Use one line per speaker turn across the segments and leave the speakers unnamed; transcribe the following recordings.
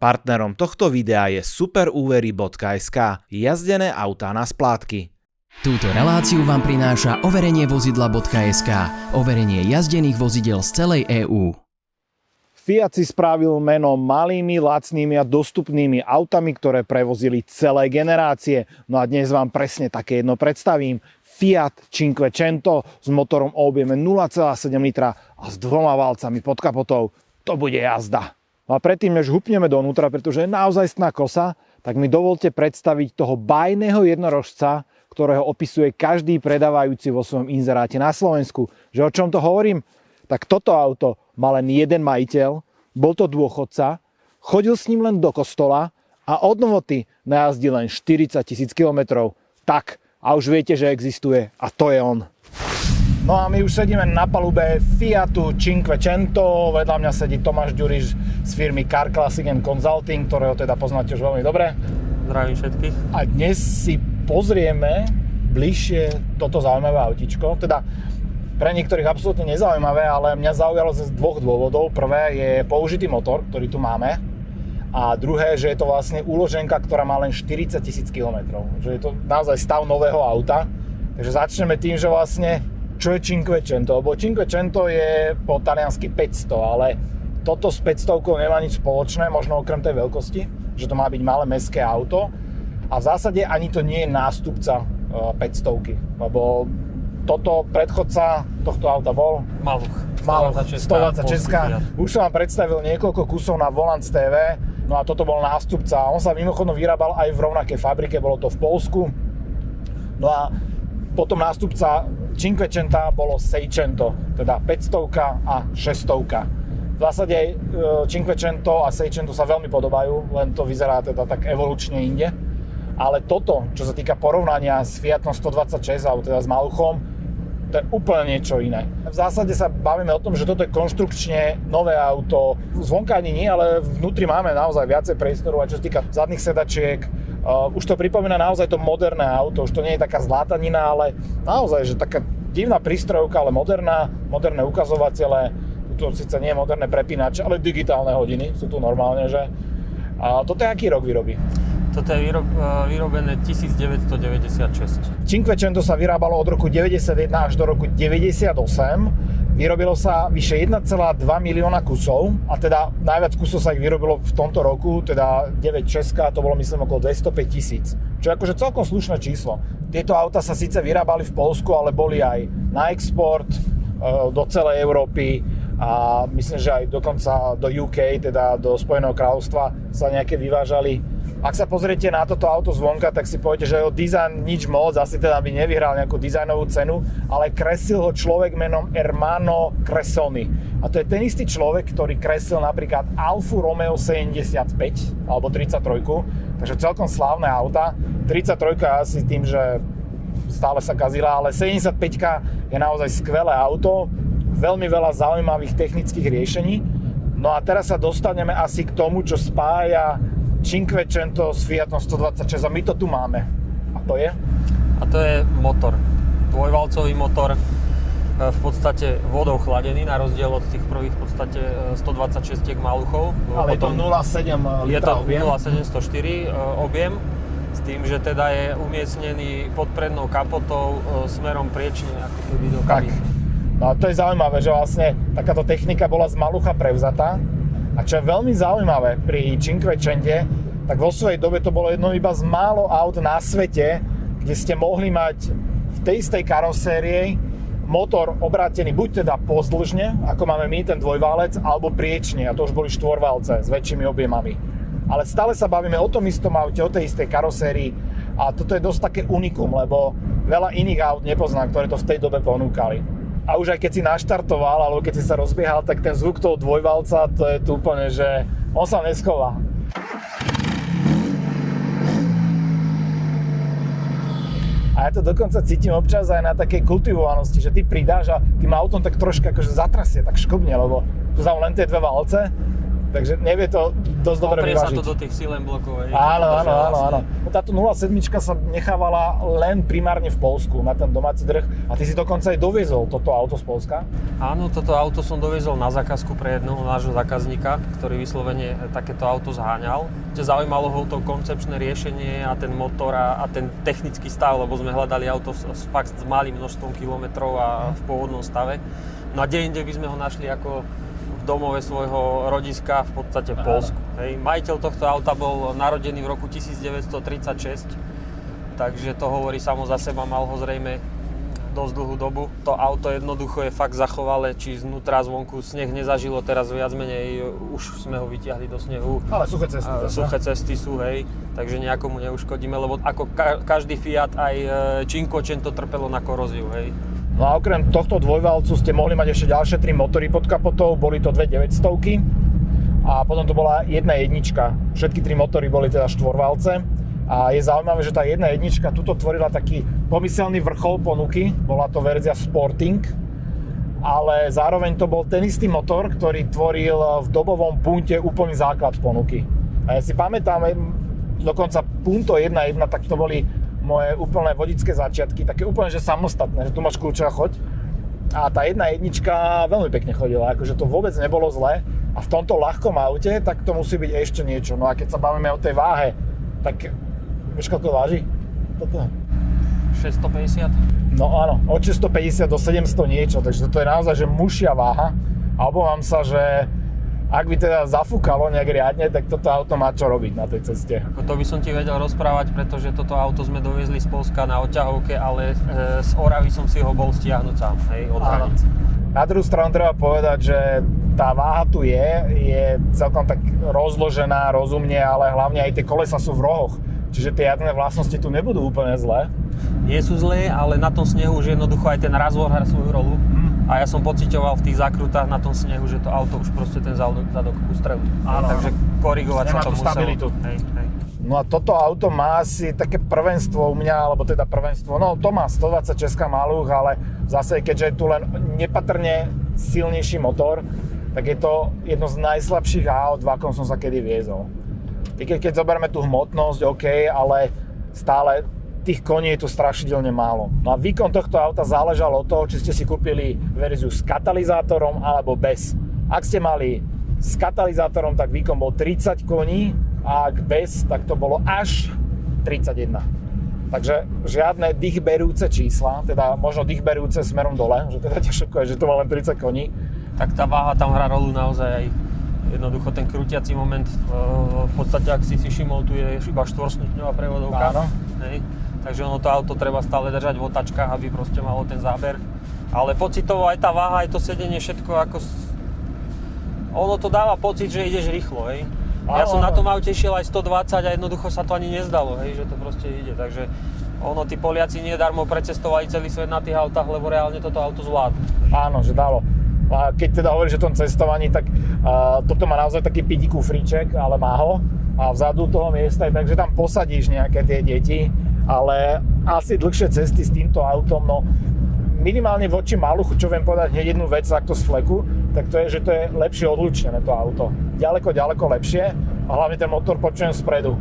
Partnerom tohto videa je superúvery.sk, jazdené autá na splátky.
Túto reláciu vám prináša overenie-vozidla.sk, overenie jazdených vozidiel z celej EÚ.
Fiat si spravil meno malými, lacnými a dostupnými autami, ktoré prevozili celé generácie. No a dnes vám presne také jedno predstavím. Fiat Cinquecento s motorom o objeme 0,7 litra a s 2 valcami pod kapotou. To bude jazda. No a predtým, než hupneme donútra, pretože je naozajstná kosa, tak mi dovolte predstaviť toho bajného jednorožca, ktorého opisuje každý predávajúci vo svojom inzeráte na Slovensku. Že o čom to hovorím? Tak toto auto mal len jeden majiteľ, bol to dôchodca, chodil s ním len do kostola a od novoty najazdil len 40 000 kilometrov. Tak, a už viete, že existuje a to je on. No a my už sedíme na palube Fiatu Cinquecento, vedľa mňa sedí Tomáš Ďuriš z firmy Car Classic & Consulting, ktorého teda poznáte už veľmi dobre.
Zdravím všetkých.
A dnes si pozrieme bližšie toto zaujímavé autičko, teda pre niektorých absolútne nezaujímavé, ale mňa zaujalo z dvoch dôvodov. Prvé je použitý motor, ktorý tu máme, a druhé, že je to vlastne úloženka, ktorá má len 40 000 km. Že je to naozaj stav nového auta. Takže začneme tým, že vlastne čo je Cinquecento? Lebo Cinquecento je po taliansky 500, ale toto s 500 nemá nič spoločné, možno okrem tej veľkosti, že to má byť malé mestské auto. A v zásade ani to nie je nástupca 500, lebo toto predchodca tohto auta bol
Maluch
126. Už som vám predstavil niekoľko kusov na Volants TV, no a toto bol nástupca. On sa mimochodom vyrábal aj v rovnakej fabrike, bolo to v Poľsku. No a potom nástupca Cinquecenta bolo Seicento, teda 500 a 600. V zásade Cinquecento a Seicento sa veľmi podobajú, len to vyzerá teda tak evolučne inde. Ale toto, čo sa týka porovnania s Fiatom 126 alebo teda s Maluchom, to je úplne niečo iné. V zásade sa bavíme o tom, že toto je konštrukčne nové auto. Zvonka ani nie, ale vnútri máme naozaj viacej priestoru, a čo sa týka zadných sedačiek, už to pripomína naozaj to moderné auto, už to nie je taká zlátanina, ale naozaj, že taká divná prístrojovka, ale moderná, moderné ukazovatele, tu síce nie je moderné prepínače, ale digitálne hodiny sú tu normálne, že? A toto je aký rok výroby?
Toto je vyrobené 1996.
Cinquecento sa vyrábalo od roku 91 až do roku 98. Vyrobilo sa vyše 1,2 milióna kusov a teda najviac kusov sa ich vyrobilo v tomto roku, teda 9.6, to bolo myslím okolo 205 000. Čo je akože celkom slušné číslo. Tieto auta sa síce vyrábali v Poľsku, ale boli aj na export do celej Európy a myslím, že aj dokonca do UK, teda do Spojeného kráľovstva sa nejaké vyvážali. Ak sa pozriete na toto auto zvonka, tak si poviete, že o dizajn nič moc, asi teda by nevyhral nejakú dizajnovú cenu, ale kresil ho človek menom Ermanno Cressoni. A to je ten istý človek, ktorý kresil napríklad Alfu Romeo 75 alebo 33, takže celkom slávne auta. 33 je asi tým, že stále sa kazila, ale 75 je naozaj skvelé auto, veľmi veľa zaujímavých technických riešení. No a teraz sa dostaneme asi k tomu, čo spája Cinquecento s Fiatom 126 a my to tu máme. A to je?
A to je motor. Dvojvalcový motor, v podstate vodou chladený, na rozdiel od tých prvých v podstate 126 Maluchov.
Ale je to 0,7 litra objem?
Je to 0,704 objem, s tým, že teda je umiestnený pod prednou kapotou smerom priečne ako keby do kabíny.
No a to je zaujímavé, že vlastne takáto technika bola z Malucha prevzatá. A čo je veľmi zaujímavé pri Cinquecente, tak vo svojej dobe to bolo jedno iba z málo aut na svete, kde ste mohli mať v tej istej karosérii motor obrátený buď teda pozdĺžne, ako máme my, ten dvojválec, alebo priečne, a to už boli štvorválce s väčšími objemami. Ale stále sa bavíme o tom istom aute, o tej istej karosérii a toto je dosť také unikum, lebo veľa iných aut nepoznám, ktoré to v tej dobe ponúkali. A už aj keď si naštartoval, alebo keď si sa rozbiehal, tak ten zvuk toho dvojvalca, to je tu úplne, že on sa neschová. A ja to dokonca cítim občas aj na takej kultivovanosti, že ty pridáš a tým autom tak troška akože zatrasie, tak škubne, lebo tu znám len tie dve valce Takže nevie to dosť dobre
Oprie sa
vyvážiť.
to do tých silen blokov.
Áno. Táto 0,7 sa nechávala len primárne v Poľsku na ten domáci trh a ty si dokonca aj doviezol toto auto z Poľska.
Áno, toto auto som doviezol na zákazku pre jedného nášho zákazníka, ktorý vyslovene takéto auto zháňal. Zaujímalo ho to koncepčné riešenie a ten motor a ten technický stav, lebo sme hľadali auto fakt s malým množstvom kilometrov a v pôvodnom stave. No a deinde by sme ho našli ako v domove svojho rodiska, v podstate v Poľsku. Hej. Majiteľ tohto auta bol narodený v roku 1936, takže to hovorí samo za seba, mal ho zrejme dosť dlhú dobu. To auto jednoducho je fakt zachovalé, či znútra, zvonku. Sneh nezažilo, teraz viac menej už sme ho vytiahli do snehu.
Ale suché cesty.
Suché cesty sú, hej, takže nejakomu neuškodíme, lebo ako každý Fiat, aj Cinquecento trpelo na koróziu, hej.
No a okrem tohto dvojvalcu ste mohli mať ešte ďalšie 3 motory pod kapotou, boli to dve 900-ky a potom to bola jedna jednička. Všetky 3 motory boli teda štvorvalce a je zaujímavé, že tá jedna jednička tuto tvorila taký pomyselný vrchol ponuky, bola to verzia Sporting, ale zároveň to bol ten istý motor, ktorý tvoril v dobovom Punte úplný základ ponuky. A ja si pamätám, dokonca Punto 1.1, tak to boli moje úplné vodické začiatky, také úplne že samostatné, že tu máš kľúče a choď. A tá jedna jednička veľmi pekne chodila, akože to vôbec nebolo zlé. A v tomto ľahkom aute, tak to musí byť ešte niečo. No a keď sa bavíme o tej váhe, tak vieš, koľko váži? Toto?
650?
No áno, od 650 do 700 niečo, takže to je naozaj že mušia váha. A obávam sa, že ak by teda zafúkalo nejak riadne, tak toto auto má čo robiť na tej ceste.
To by som ti vedel rozprávať, pretože toto auto sme doviezli z Poľska na odťahovke, ale z Oravy som si ho bol stiahnuť sám, hej, od hraníc.
Na druhú stranu treba povedať, že tá váha tu je celkom tak rozložená, rozumne, ale hlavne aj tie kolesa sú v rohoch. Čiže tie jazdné vlastnosti tu nebudú úplne zlé.
Nie sú zlé, ale na tom snehu už jednoducho aj ten razvor hrá svoju rolu. A ja som pociťoval v tých zákrutách na tom snehu, že to auto už proste ten zadok ustrelí. Takže korigovať sa to muselo.
Stabilitu.
Hej.
No a toto auto má asi také prvenstvo u mňa, alebo teda prvenstvo, no to má 126 maluch, ale zase keďže je tu len nepatrne silnejší motor, tak je to jedno z najslabších aut, v akom som sa kedy viezol. Keď zoberieme tú hmotnosť, OK, ale stále tých koní je tu strašidelne málo. No a výkon tohto auta záležal od toho, či ste si kúpili verziu s katalizátorom alebo bez. Ak ste mali s katalizátorom, tak výkon bol 30 koní a ak bez, tak to bolo až 31. Takže žiadne dýchberúce čísla, teda možno dýchberúce smerom dole, že teda ťa šokuje, že to má len 30 koní.
Tak tá váha tam hrá rolu naozaj aj jednoducho ten krútiaci moment. V podstate, ak si všimol, tu je iba 4-stupňová prevodovka.
Áno.
Hej. Takže ono to auto treba stále držať v otačkách, aby proste malo ten záber. Ale pocitovo aj tá váha, aj to sedenie, všetko ako... Ono to dáva pocit, že ideš rýchlo, hej. Ja som na tom aute šiel aj 120 a jednoducho sa to ani nezdalo, hej, že to proste ide. Takže ono, tí Poliaci nedarmo precestovali celý svet na tých autách, lebo reálne toto auto zvládnu.
Áno, že dalo. A keď teda hovoríš o tom cestovaní, tak toto má naozaj taký pidi kufríček, ale má ho. A vzadu toho miesta je tak, že tam posadíš nejaké tie deti, ale asi dlhšie cesty s týmto autom, no minimálne voči maluchu, čo viem povedať hneď jednu vec takto z fleku, tak to je, že to je lepšie odlučnené to auto. Ďaleko lepšie a hlavne ten motor počujem spredu.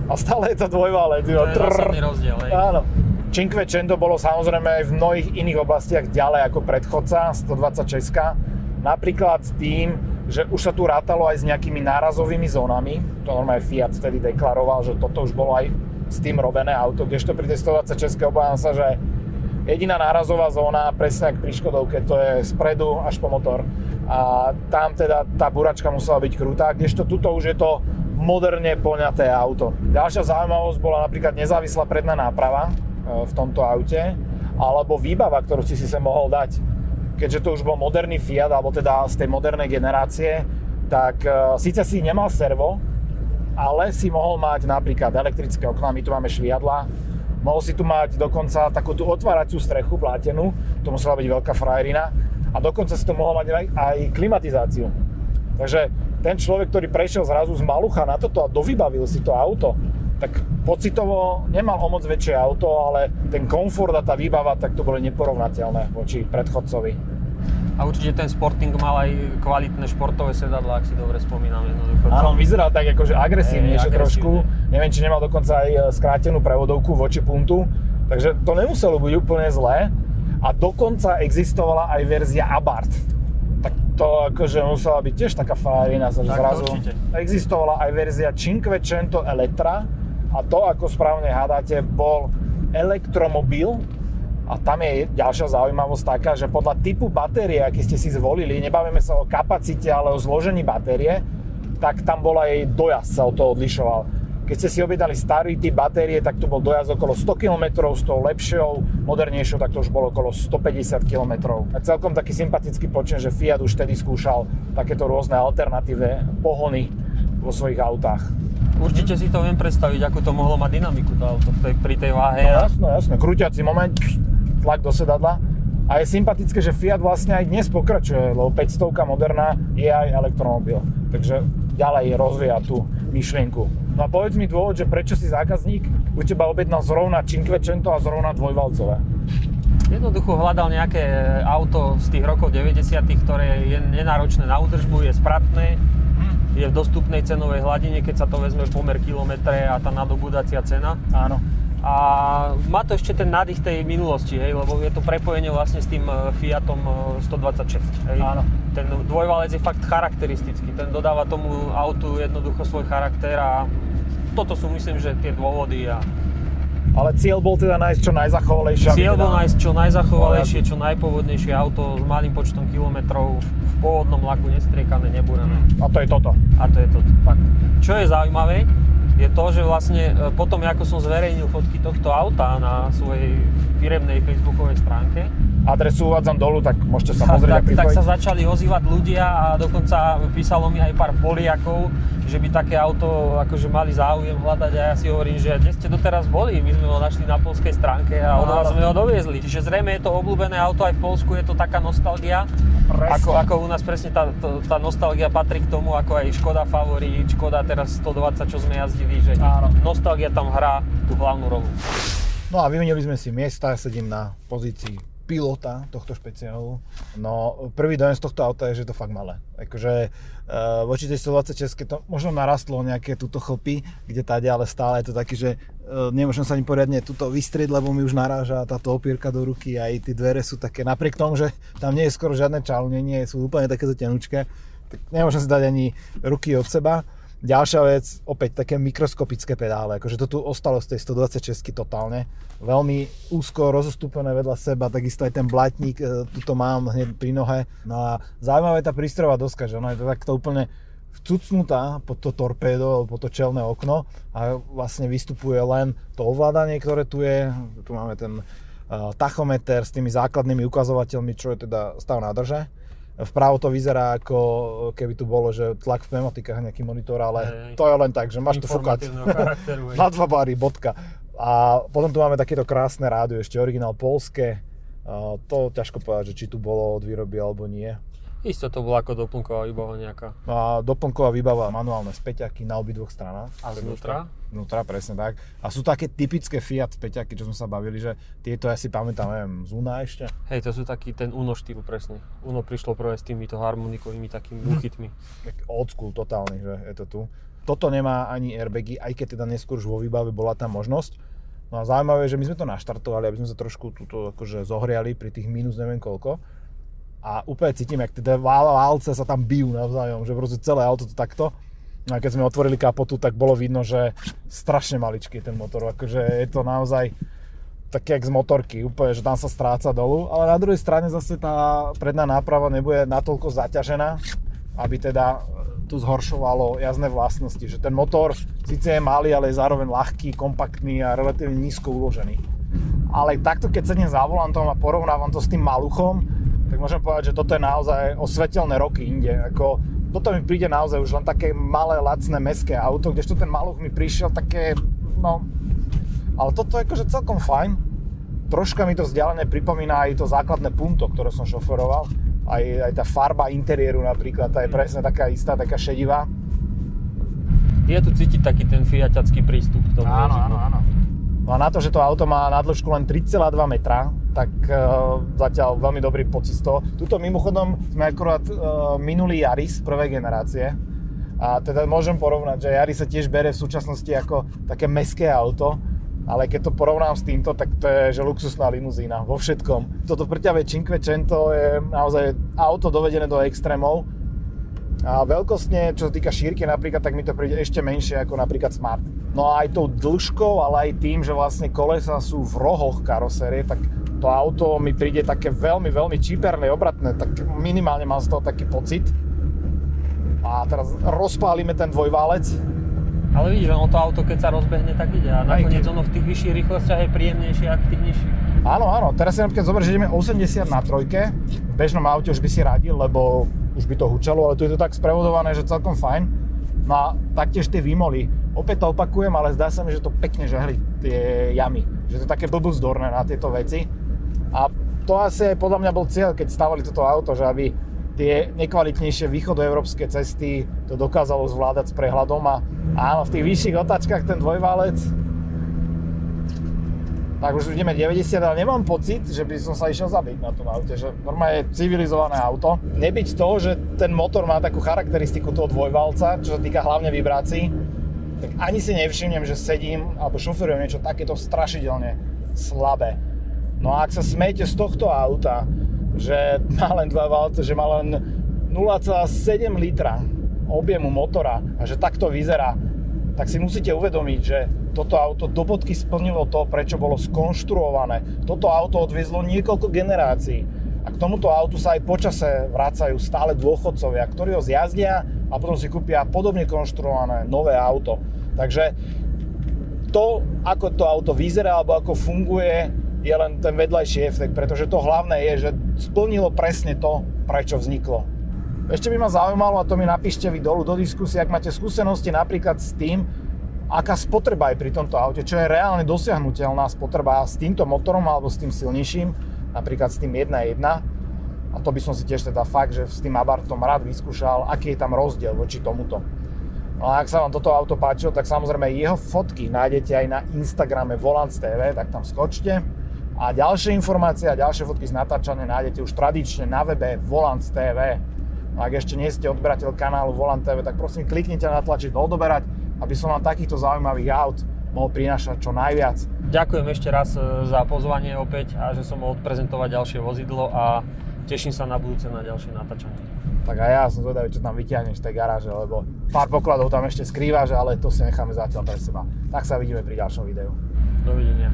A stále je to dvojvalec.
To je zásadný rozdiel, hej.
Áno. Cinquecento bolo samozrejme aj v mnohých iných oblastiach ďalej ako predchodca 126. Napríklad tým, že už sa tu rátalo aj s nejakými nárazovými zónami. To normálne Fiat vtedy deklaroval, že toto už bolo aj s tým robené auto, kdežto pri tej 126 obávam sa, že jediná nárazová zóna, presne ako pri Škodovke, to je spredu až po motor. A tam teda tá buračka musela byť krutá, kdežto tuto už je to moderne poňaté auto. Ďalšia zaujímavosť bola napríklad nezávislá predná náprava v tomto aute, alebo výbava, ktorú si sem mohol dať. Keďže to už bol moderný Fiat, alebo teda z tej modernej generácie, tak síce si nemal servo, ale si mohol mať napríklad elektrické okná, my tu máme šviadla, mohol si tu mať dokonca takú tú otváraciu strechu plátenú, to musela byť veľká frajerina, a dokonca si to mohol mať aj klimatizáciu. Takže ten človek, ktorý prešiel zrazu z malucha na toto a dovybavil si to auto, tak pocitovo nemal o moc väčšie auto, ale ten komfort a tá výbava, tak to boli neporovnateľné voči predchodcovi.
A určite ten Sporting mal aj kvalitné športové sedadlá, ak si dobre spomínam jednoducho.
Áno, on vyzeral tak akože agresívnejšie trošku. Neviem, či nemal dokonca aj skrátenú prevodovku voči puntu. Takže to nemuselo byť úplne zlé. A dokonca existovala aj verzia Abarth. Tak to akože musela byť tiež taká fajarina, že zrazu
určite.
Existovala aj verzia Cinquecento Elettra. A to, ako správne hádate, bol elektromobil. A tam je ďalšia zaujímavosť taká, že podľa typu batérie, aký ste si zvolili, nebavíme sa o kapacite, ale o zložení batérie, tak tam bol aj dojazd, sa od toho odlišoval. Keď ste si objednali starý typ batérie, tak to bol dojazd okolo 100 km, s tou lepšou, modernejšou, tak to už bolo okolo 150 km. A celkom taký sympatický počin, že Fiat už vtedy skúšal takéto rôzne alternatíve pohony vo svojich autách.
Určite si to viem predstaviť, ako to mohlo mať dynamiku to auto pri tej váhe.
No jasné, krúťací moment, tlak do sedadla. A je sympatické, že Fiat vlastne aj dnes pokračuje, lebo 500 moderná je aj elektromobil. Takže ďalej rozvíja tú myšlienku. No a povedz mi dôvod, že prečo si zákazník u teba objednal zrovna Cinquecento a zrovna dvojvalcové?
Jednoducho hľadal nejaké auto z tých rokov 90, ktoré je nenáročné na údržbu, je spratné, je v dostupnej cenovej hladine, keď sa to vezme pomer kilometre a tá nadobúdacia cena.
Áno.
A má to ešte ten nádych tej minulosti, hej, lebo je to prepojenie vlastne s tým Fiatom 126. Hej.
Áno.
Ten dvojvalec je fakt charakteristický, ten dodáva tomu autu jednoducho svoj charakter a toto sú myslím, že tie dôvody.
Ale cieľ bol teda nájsť čo najzachovalejšie.
Cieľ bol nájsť čo najzachovalejšie, čo najpôvodnejšie auto s malým počtom kilometrov, v pôvodnom laku, nestriekané, nebúrané.
A to je toto.
A to je toto.
Fakt.
Čo je zaujímavé, je to, že vlastne potom, ako som zverejnil fotky tohto auta na svojej firemnej facebookovej stránke,
Adresu uvádzam dolu, tak môžete sa pozrieť.
tak sa začali ozývať ľudia a dokonca písalo mi aj pár Poliakov, že by také auto akože mali záujem hľadať a ja si hovorím, že kde ste doteraz boli, my sme ho našli na poľskej stránke a od vás sme ho doviezli. Čiže zrejme je to obľúbené auto aj v Poľsku, je to taká nostalgia. Ako u nás presne tá nostalgia patrí k tomu, ako aj Škoda Favorit, Škoda teraz 120, čo sme jazdili, že nostalgia tam hrá tú hlavnú rolu.
No a vymenili sme si miesta, sedím na pozícii pilota tohto špeciálu. No, prvý dojem z tohto auta je, že je to fakt malé. Akože voči tej 126 to možno narastlo nejaké túto chlpy, kde táde, ale stále je to taký, že nemôžem sa ani poriadne túto vystrieť, lebo mi už naráža táto opierka do ruky, aj tie dvere sú také, napriek tomu, že tam nie je skoro žiadne čalnenie, sú úplne takéto tenučké, tak nemôžem si dať ani ruky od seba. Ďalšia vec, opäť také mikroskopické pedále, akože to tu ostalo z tej 126 totálne. Veľmi úzko rozostúpené vedľa seba, takisto aj ten blatník, tuto mám hneď pri nohe. No a zaujímavá je tá prístrojová doska, že ona je to takto úplne vcucnutá pod to torpédo, pod to čelné okno a vlastne vystupuje len to ovládanie, ktoré tu je. Tu máme ten tachometer s tými základnými ukazovateľmi, čo je teda stav nádrže. Vpravo to vyzerá ako keby tu bolo, že tlak v pneumatikách nejaký monitor, ale to je len tak, že máš to fúkať na 2 bary, bodka. A potom tu máme takéto krásne rádio, ešte originál poľské. To ťažko povedať, že či tu bolo od výroby alebo nie.
Isto to bola ako doplnková výbava nejaká.
A doplnková výbava, manuálne späťaky na obidvoch stranách.
A znútra?
Vnútra, presne tak. A sú také typické Fiat späťaky, čo sme sa bavili, že tieto ja si pamätám, neviem, z Una ešte.
Hej, to sú taký ten Uno štýl, presne. Uno prišlo prvé s týmito harmonikovými takými úchytmi.
Old school totálny, že je to tu. Toto nemá ani airbagy, aj keď teda neskôr už vo výbave bola tá možnosť. No a zaujímavé je, že my sme to naštartovali, aby sme sa trošku tuto akože zohriali pri tých minus neviem koľko. A úplne cítim, jak tie válce sa tam bijú navzájom, že proste celé auto to takto. A keď sme otvorili kapotu, tak bolo vidno, že strašne maličký ten motor, akože je to naozaj také jak z motorky, úplne, že tam sa stráca dolu, ale na druhej strane zase tá predná náprava nebude natoľko zaťažená, aby teda tu zhoršovalo jazdné vlastnosti, že ten motor síce je malý, ale je zároveň ľahký, kompaktný a relatívne nízko uložený. Ale takto, keď sedím za volantom a porovnávam to s tým maluchom, tak môžem povedať, že toto je naozaj o svetelné roky inde. Ako, toto mi príde naozaj už len také malé, lacné mestské auto, kdežto ten maluch mi prišiel také, no... Ale toto je akože celkom fajn. Troška mi to vzdialené pripomína aj to základné Punto, ktoré som šoferoval. Aj tá farba interiéru napríklad, tá je presne taká istá, taká šedivá.
Je tu cítiť taký ten fiaťacký prístup k tomu.
Áno. No a na to, že to auto má na dĺžku len 3,2 metra, tak zatiaľ veľmi dobrý pocit z toho. Tuto mimochodom sme akurát minulý Yaris prvej generácie. A teda môžem porovnať, že Yaris sa tiež bere v súčasnosti ako také mestské auto, ale keď to porovnám s týmto, tak to je že luxusná limuzína vo všetkom. Toto prťavé Cinquecento je naozaj auto dovedené do extrémov. A veľkostne, čo sa týka šírky napríklad, tak mi to príde ešte menšie ako napríklad Smart. No a aj tou dĺžkou, ale aj tým, že vlastne kolesa sú v rohoch karosérie, tak to auto mi príde také veľmi, veľmi číperné, obratné, tak minimálne mám z toho taký pocit. A teraz rozpálime ten dvojválec.
Ale vidíš, ono to auto, keď sa rozbehne, tak ide. A nakoniec ono v tých vyšších rýchlostiach je príjemnejšie ako v tých nižších.
Áno, teraz si napríklad zober, že ideme 80 na trojke. V bežnom aute už by si radil, lebo už by to hučalo, ale tu je to tak sprevodované, že celkom fajn. No a taktiež tie výmoly. Opäť to opakujem, ale zdá sa mi, že to pekne žehli tie jamy. Že to je také blbúzdorné na tieto veci. A to asi aj podľa mňa bol cieľ, keď stavali toto auto, že aby tie nekvalitnejšie východoeurópske cesty to dokázalo zvládať s prehľadom a áno, v tých vyšších otáčkach ten dvojválec tak už ideme 90, ale nemám pocit, že by som sa išiel zabiť na tom aute, že normálne je civilizované auto. Nebyť to, že ten motor má takú charakteristiku toho dvojvalca, čo sa týka hlavne vibrácií, tak ani si nevšimnem, že sedím alebo šoferujem niečo takéto strašidelne slabé. No a ak sa smejete z tohto auta, že má len dva valce, že má len 0,7 litra objemu motora a že takto vyzerá, tak si musíte uvedomiť, že toto auto do bodky splnilo to, prečo bolo skonštruované. Toto auto odviezlo niekoľko generácií. A k tomuto autu sa aj počase vracajú stále dôchodcovia, ktorí ho zjazdia a potom si kúpia podobne konštruované nové auto. Takže to, ako to auto vyzerá alebo ako funguje, je len ten vedľajší efekt, pretože to hlavné je, že splnilo presne to, prečo vzniklo. Ešte by ma zaujímalo, a to mi napíšte vy dolu do diskusie, ak máte skúsenosti napríklad s tým, aká spotreba je pri tomto aute, čo je reálne dosiahnuteľná spotreba s týmto motorom alebo s tým silnejším, napríklad s tým 1.1. A to by som si tiež teda fakt, že s tým Abarthom rád vyskúšal, aký je tam rozdiel voči tomuto. No a ak sa vám toto auto páčilo, tak samozrejme jeho fotky nájdete aj na Instagrame Volants.tv, tak tam skočte. A ďalšie informácie a ďalšie fotky z natáčania nájdete už tradične na webe Volants.tv. No ak ešte nie ste odberateľ kanálu Volant.tv, tak prosím kliknite na tlačidlo odoberať, aby som vám takýchto zaujímavých aut mohol prinášať čo najviac.
Ďakujem ešte raz za pozvanie opäť a že som mohol odprezentovať ďalšie vozidlo a teším sa na budúce na ďalšie natáčanie.
Tak aj ja som zvedavý, čo tam vyťahneš z tej garáže, lebo pár pokladov tam ešte skrývaš, ale to si necháme zatiaľ pre seba. Tak sa vidíme pri ďalšom videu.
Dovidenia.